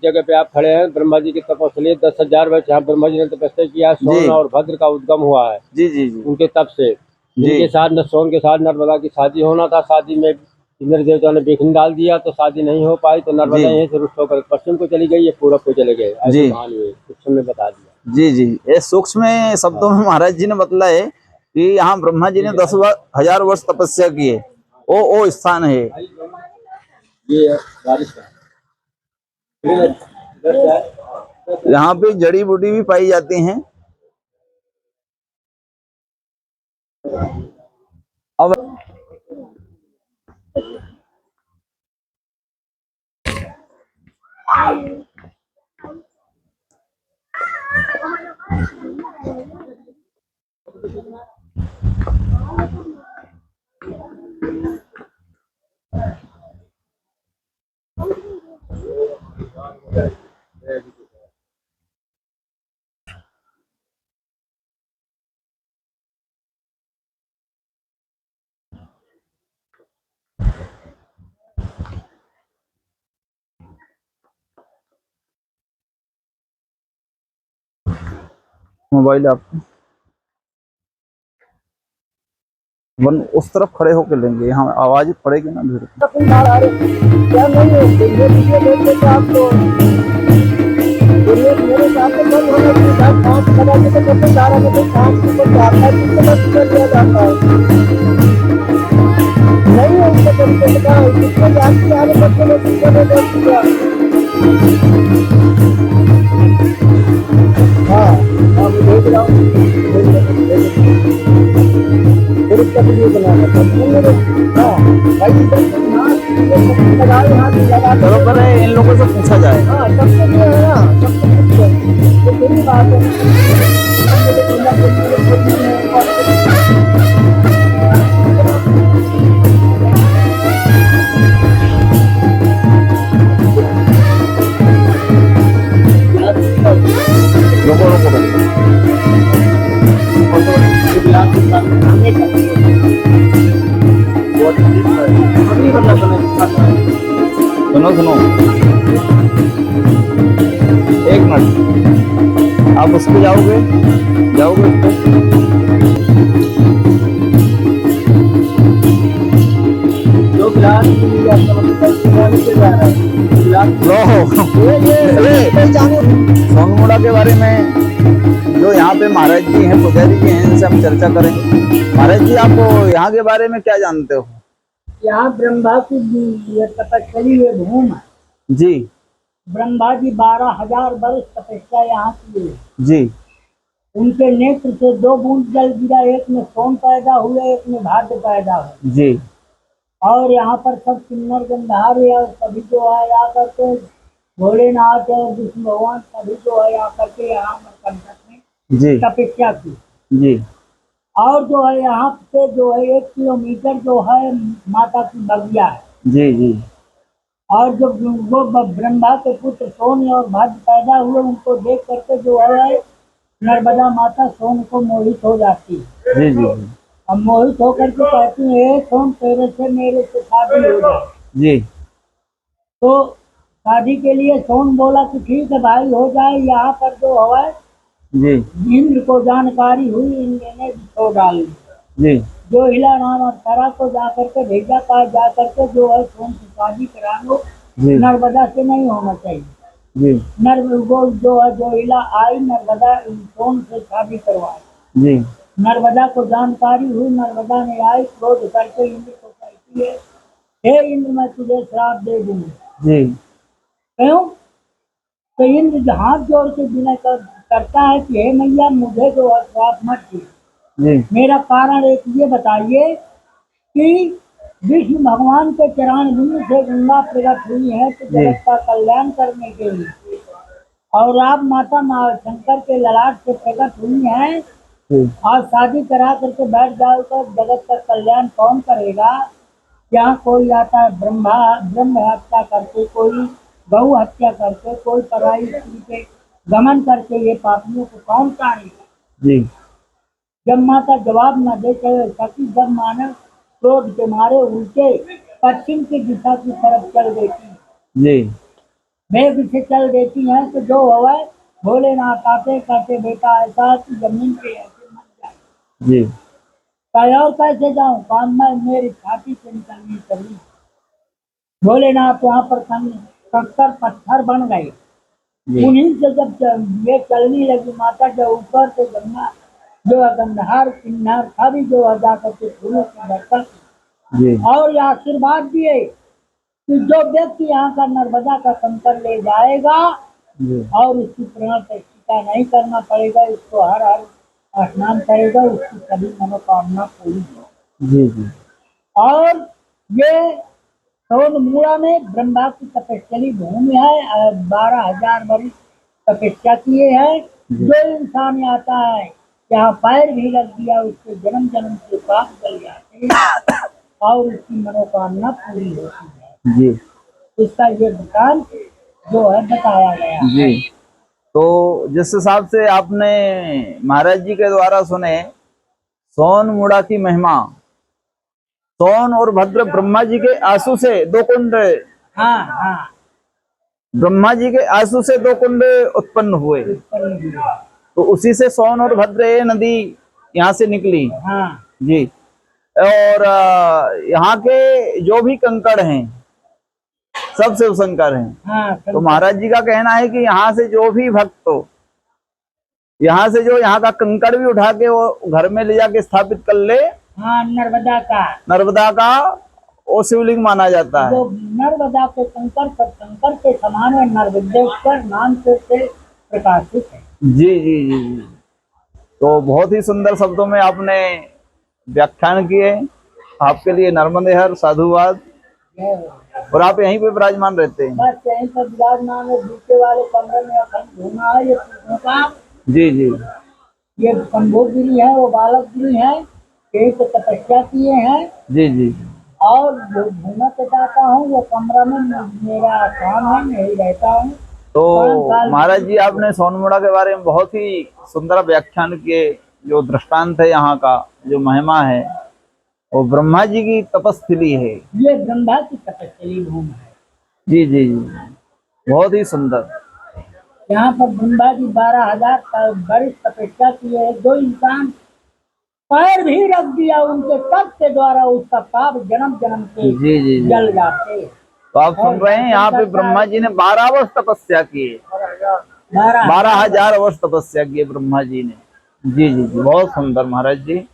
जगह पे आप खड़े हैं, ब्रह्मा जी की तपस्या 10,000 वर्ष यहाँ ब्रह्मा जी ने तपस्या किया। सोन और भद्र का उद्गम हुआ है जी जी जी उनके तप से। जिनके साथ न सोन के साथ नर्मदा की शादी होना था, शादी में इंद्र देवता ने विघ्न डाल दिया तो शादी नहीं हो पाई। तो नर्मदा यहीं से रुष्ट होकर पश्चिम को चली गई, ये पूरब को चले गए। ऐसी कहानी है, सूक्ष्म में बता दिया। जी जी, ये सूक्ष्म शब्दों में महाराज जी ने बतलाया कि यहाँ ब्रह्मा जी ने 10,000 वर्ष तपस्या की है। वो स्थान है ये बारिश का यहाँ पे जड़ी बूटी भी पाई जाती हैं। अब मोबाइल आप वन उस तरफ खड़े होकर लेंगे, यहाँ आवाज पड़ेगी ना भीड़। चलो पहले इन लोगों से पूछा जाए। सुनो सुनो, एक मिनट, आप उस पे जाओगे उस पे। जो गिलास सोनमुड़ा के बारे में जो यहाँ पे महाराज जी हैं, पुजारी जी हैं, इनसे हम चर्चा करेंगे। महाराज जी, आप यहाँ के बारे में क्या जानते हो? यहाँ ब्रह्मा की तपस्या हुए भूमि है जी। ब्रह्मा जी 12,000 वर्ष तपस्या यहाँ की जी। उनके नेत्र से 2 बूंद जल गिरा, एक में सोन पैदा हुए, एक में भाद्र पैदा हुए। जी। और यहाँ पर सब किन्नर गंधार है, सभी जो है आकर के भोलेनाथ और विष्णु भगवान सभी जो है आकर के यहाँ मकरकंटक में तपस्या की। जी। और जो है यहाँ से जो है 1 किलोमीटर जो है माता की बगिया है। जी जी। और जो वो ब्रह्मा के पुत्र सोन और भाद्र पैदा हुए, उनको देख करके जो है नर्मदा माता सोन को मोहित हो जाती है। जी जी। अब मोहित होकर के कहती है, सोन तेरे से मेरे से शादी हो जाए। जी। तो शादी के लिए सोन बोला कि ठीक है भाई हो जाए। यहाँ पर जो है जी इंद्र को जानकारी हुई, इंद्र ने छोड़ डाली। जी। जो हिला नाम और तारा को जाकर के भेजा था, जाकर के जो है सोन की शादी करा लो, नर्मदा से नहीं होना चाहिए। जी। वो जो है जो हिला आई, नर्मदा सोन से शादी करवाई। जी। नर्मदा को जानकारी हुई, नर्मदा ने आई, क्रोध करके इंद्र को कहती है, हे इंद्र मैं तुझे श्राप दे दूंगी। जी। क्यों? तो इंद्र हाथ जोड़ के विनय करता है कि हे मैया मुझे जो श्राप मत दीजिए। मेरा कारण एक ये बताइए कि विष्णु भगवान के चरण बिंदु से गंगा प्रकट हुई है तो जगत का कल्याण करने के लिए, और आप माता शंकर के ललाट से प्रकट हुई हैं। आज शादी करा करके बैठ जाओ तो जगत का कल्याण कौन करेगा? यहाँ कोई आता है ब्रह्म हत्या करके, कोई गौ हत्या करके, कोई पराई स्त्री के गमन करके, ये पापियों को कौन तारेगा? जी। जब माता जवाब न दे सकी, जब मानव क्रोध के मारे उल्टे पश्चिम की दिशा की तरफ चल देती। जी। वेग से चल देती हैं तो जो हवा भोलेनाथ आते कहते बेटा ऐसा कि जमीन पे ऐसे मत जाए। जी कहीं और कैसे जाऊं, काम में मेरी छाती से निकलनी चाहिए। भोलेनाथ वहां पर कंकड़ पत्थर बन गए। जी उन्हीं से जब ये चलने लगी माता, जब ऊपर से गंगा जो है गंधार किन्नर सभी जो है जाकर के फूलों से भरकर जी और ये आशीर्वाद दिए कि जो व्यक्ति यहाँ का नर्मदा का कंकड़ ले जाएगा जी और उसकी प्राण प्रतिष्ठा नहीं करना पड़ेगा, इसको हर हर स्नान करेगा, उसकी सभी मनोकामना पूरी होगी। जी जी और ये सोनमुड़ा में ब्रह्मा की तपस्या भूमि है। 12,000 वर्ष तपस्या किए हैं। जो इंसान आता है यहाँ पैर भी लग दिया उसके जन्म जन्म के पाप जल जाते हैं और उसकी मनोकामना पूरी होती है। जी इसका ये वृतांत जो है बताया गया है। जी। तो जिस हिसाब से आपने महाराज जी के द्वारा सुने सोनमुड़ा की महिमा, सोन और भद्र ब्रह्मा जी के आंसू से दो कुंड, हाँ हाँ ब्रह्मा जी के आंसू से दो कुंड उत्पन्न हुए, तो उसी से सोन और भद्र ये नदी यहाँ से निकली। हाँ जी। और यहाँ के जो भी कंकड़ हैं सब शिव शंकर हैं। हाँ तो महाराज जी का कहना है कि यहाँ से जो भी भक्त हो, यहाँ से जो यहाँ का कंकड़ भी उठा के वो घर में ले जाके स्थापित कर ले, हाँ नर्मदा का वो शिवलिंग माना जाता है। जो नर्मदा के कंकड़ के समान है, नर्मदेश्वर नाम से प्रकाशित है। जी जी जी जी। तो बहुत ही सुंदर शब्दों में आपने व्याख्यान किए। आपके लिए नर्मदे हर साधुवाद। और आप यहीं पे विराजमान रहते हैं? बस यहीं पर विराजमान है, दूसरे वाले कमरे में अखंड घूमना है। ये कृष्ण का जी जी ये शंभुगिरी है, वो बालक गिरी है, यहीं पे तपस्या किए हैं। जी जी। और जो घूमना चाहता हूँ वो कमरा में मेरा स्थान है, मैं ही रहता हूँ। तो महाराज जी आपने सोनमुड़ा के बारे में बहुत ही सुंदर व्याख्यान किए। जो दृष्टांत है यहाँ का, जो महिमा है, वो ब्रह्मा जी की तपस्थली है। ये ब्रह्मा की तपस्या भूमि है। जी जी जी, बहुत ही सुंदर। यहाँ पर ब्रह्मा जी 12,000 वर्ष तपस्या किए हैं। जो इंसान पैर भी रख दिया उनके तप के द्वारा उसका पाप जन्म जन्म के जी जी जी। जल जाते हैं। तो आप सुन रहे हैं, यहाँ पे ब्रह्मा जी ने 12 वर्ष तपस्या किए। 12,000 वर्ष तपस्या किए ब्रह्मा जी ने। जी जी जी, बहुत सुंदर महाराज जी।